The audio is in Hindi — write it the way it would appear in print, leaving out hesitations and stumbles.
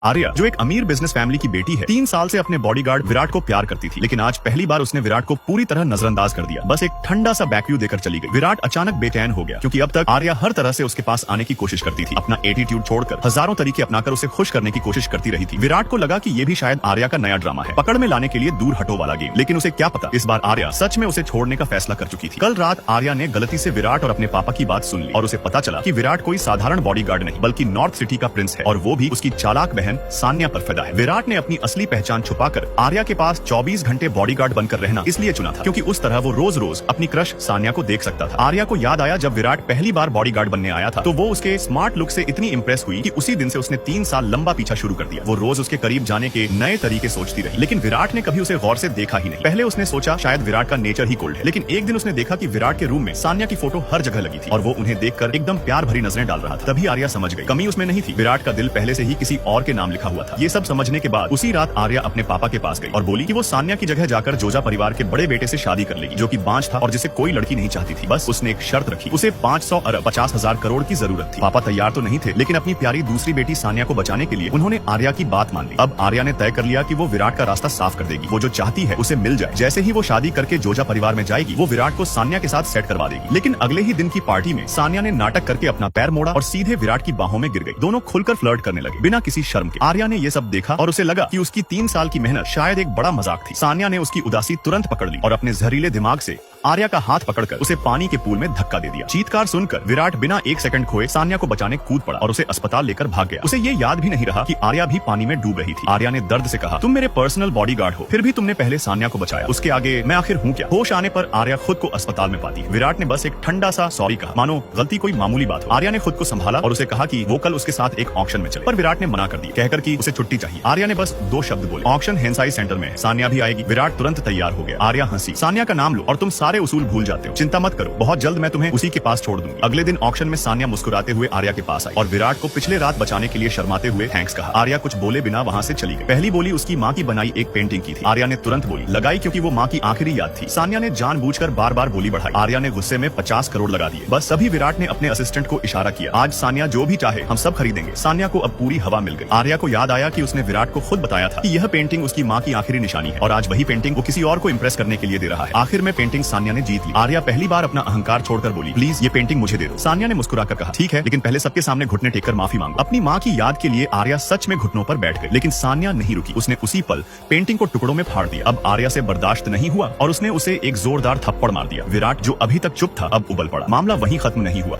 आर्या, जो एक अमीर बिजनेस फैमिली की बेटी है, 3 साल से अपने बॉडीगार्ड विराट को प्यार करती थी, लेकिन आज पहली बार उसने विराट को पूरी तरह नजरअंदाज कर दिया। बस एक ठंडा सा बैकव्यू देकर चली गई। विराट अचानक बेचैन हो गया, क्योंकि अब तक आर्या हर तरह से उसके पास आने की कोशिश करती थी। अपना एटीट्यूड छोड़कर हजारों तरीके अपनाकर उसे खुश करने की कोशिश करती रही थी। विराट को लगा कि ये भी शायद आर्या का नया ड्रामा है, पकड़ में लाने के लिए दूर हटो वाला गेम। लेकिन उसे क्या पता, इस बार आर्या सच में उसे छोड़ने का फैसला कर चुकी थी। कल रात आर्या ने गलती से विराट और अपने पापा की बात सुन ली और उसे पता चला कि विराट कोई साधारण बॉडीगार्ड नहीं, बल्कि नॉर्थ सिटी का प्रिंस है, और वो भी उसकी चालाक बहन सान्या पर फिदा है। विराट ने अपनी असली पहचान छुपाकर आर्या के पास 24 घंटे बॉडीगार्ड बनकर रहना इसलिए चुना था, क्योंकि उस तरह वो रोज रोज अपनी क्रश सान्या को देख सकता था। आर्या को याद आया जब विराट पहली बार बॉडीगार्ड बनने आया था, तो वो उसके स्मार्ट लुक से इतनी इंप्रेस हुई कि उसी दिन से उसने 3 साल लंबा पीछा शुरू कर दिया। वो रोज उसके करीब जाने के नए तरीके सोचती रही, लेकिन विराट ने कभी उसे गौर से देखा ही नहीं। पहले उसने सोचा शायद विराट का नेचर ही कोल्ड है, लेकिन एक दिन उसने देखा कि विराट के रूम में सान्या की फोटो हर जगह लगी थी और वो उन्हें देखकर एकदम प्यार भरी नजरें डाल रहा था। तभी आर्या समझ गई, कमी उसमें नहीं थी, विराट का दिल पहले से ही किसी और के नाम लिखा हुआ था। ये सब समझने के बाद उसी रात आर्या अपने पापा के पास गई और बोली कि वो सान्या की जगह जाकर जोजा परिवार के बड़े बेटे से शादी कर लेगी, जो कि बांझ था और जिसे कोई लड़की नहीं चाहती थी। बस उसने एक शर्त रखी, उसे 500 अरब 50,000 करोड़ की जरूरत थी। पापा तैयार तो नहीं थे, लेकिन अपनी प्यारी दूसरी बेटी सान्या को बचाने के लिए उन्होंने आर्या की बात मान ली। अब आर्या ने तय कर लिया कि वो विराट का रास्ता साफ कर देगी। वो जो चाहती है उसे मिल जाए। जैसे ही वो शादी करके जोजा परिवार में जाएगी, वो विराट को सान्या के साथ सेट करवा देगी। लेकिन अगले ही दिन की पार्टी में सान्या ने नाटक करके अपना पैर मोड़ा और सीधे विराट की बाहों में गिर गई। दोनों खुलकर फ्लर्ट करने लगे बिना किसी शर्म के। आर्या ने ये सब देखा और उसे लगा कि उसकी 3 साल की मेहनत शायद एक बड़ा मजाक थी। सान्या ने उसकी उदासी तुरंत पकड़ ली और अपने जहरीले दिमाग से आर्या का हाथ पकड़कर उसे पानी के पूल में धक्का दे दिया। चीत्कार सुनकर विराट बिना 1 सेकंड खोए सान्या को बचाने कूद पड़ा और उसे अस्पताल लेकर भाग गया। उसे ये याद भी नहीं रहा कि आर्या भी पानी में डूब रही थी। आर्या ने दर्द से कहा, तुम मेरे पर्सनल बॉडीगार्ड हो, फिर भी तुमने पहले सान्या को बचाया, उसके आगे मैं आखिर हूँ क्या? होश आने पर आर्या खुद को अस्पताल में पाती है। विराट ने बस एक ठंडा सा सॉरी कहा, मानो गलती कोई मामूली बात हो। आर्या ने खुद को संभाला और उसे कहा कि वो कल उसके साथ एक ऑक्शन में चले, पर विराट ने मना कर दिया, कहकर कि उसे छुट्टी चाहिए। आर्या ने बस 2 शब्द बोले, ऑक्शन हेंसाई सेंटर में है, सान्या भी आएगी। विराट तुरंत तैयार हो गया। आर्या हंसी, सान्या का नाम लो और तुम सारे उसूल भूल जाते हो, चिंता मत करो, बहुत जल्द मैं तुम्हें उसी के पास छोड़ दूंगी। अगले दिन ऑक्शन में सान्या मुस्कुराते हुए आर्या के पास आई और विराट को पिछले रात बचाने के लिए शर्माते हुए थैंक्स कहा। आर्या कुछ बोले बिना वहाँ से चली गई। पहली बोली उसकी माँ की बनाई एक पेंटिंग की थी। आर्या ने तुरंत बोली, लगाई क्योंकि वो माँ की आखिरी याद थी। सान्या ने जानबूझकर बार-बार बोली बढ़ाई। आर्या ने गुस्से में 50 करोड़ लगा दिए। बस सभी विराट ने अपने असिस्टेंट को इशारा किया, आज सान्या जो भी चाहे हम सब खरीदेंगे। सान्या को अब पूरी हवा मिल गई। आर्या को याद आया कि उसने विराट को खुद बताया था कि यह पेंटिंग उसकी माँ की आखिरी निशानी है और आज वही पेंटिंग वो किसी और को इम्प्रेस करने के लिए दे रहा है। आखिर में पेंटिंग सान्या ने जीत ली। आर्या पहली बार अपना अहंकार छोड़कर बोली, प्लीज ये पेंटिंग मुझे दे दो। सान्या ने मुस्कुराकर कहा, ठीक है, लेकिन पहले सबके सामने घुटने टेककर माफी मांगो। अपनी माँ की याद के लिए आर्या सच में घुटनों पर बैठ गई, लेकिन सान्या नहीं रुकी। उसने उसी पल पेंटिंग को टुकड़ों में फाड़ दिया। अब आर्या से बर्दाश्त नहीं हुआ और उसने उसे एक जोरदार थप्पड़ मार दिया। विराट जो अभी तक चुप था अब उबल पड़ा। मामला वहीं खत्म नहीं हुआ।